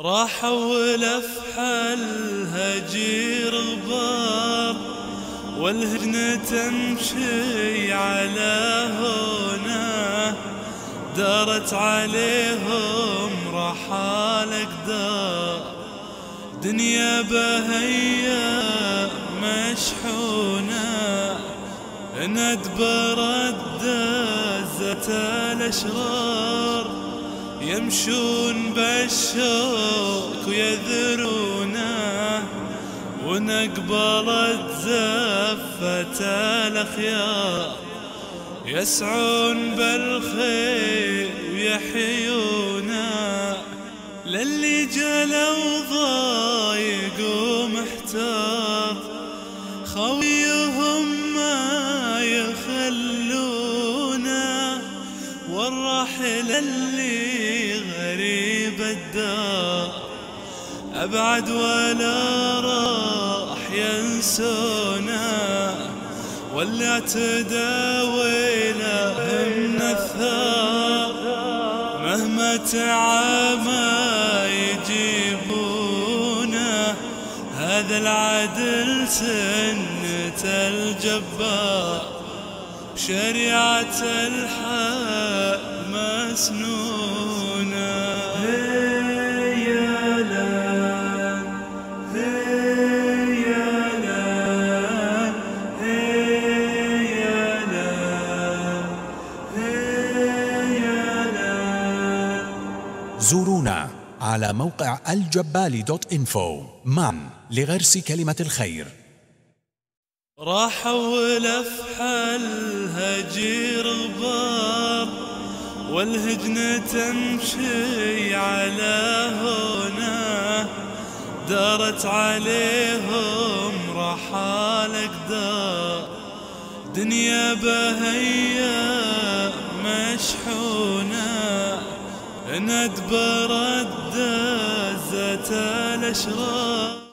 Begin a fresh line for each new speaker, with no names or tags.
راح ولف الهجير غبار، والهجنة تمشي على هنا، دارت عليهم رحال أقدار، دنيا بهيا مشحونة، ندبرت دزت الأشرار، يمشون بالشوك ويذرونه، ونقبلت زفة الأخيار، يسعون بالخير ويحيونه، للي جلوا ضايق ومحتار، خويهم ما يخلونه، والراحل اللي غريب الدار، أبعد ولا راح ينسونا، واللي اعتدى ويلهم نثار، مهما تعامى يجيبونه، هذا العدل سنة الجبار، شريعة الحق مسنونة.
زورونا على موقع الجبالي.info معا لغرس كلمة الخير.
راح ولف الهجير غبار، والهجنة تمشي على هنا، دارت عليهم رحال أقدار، دنيا بهيا مشحونة، ندبرت دزت الأشرار.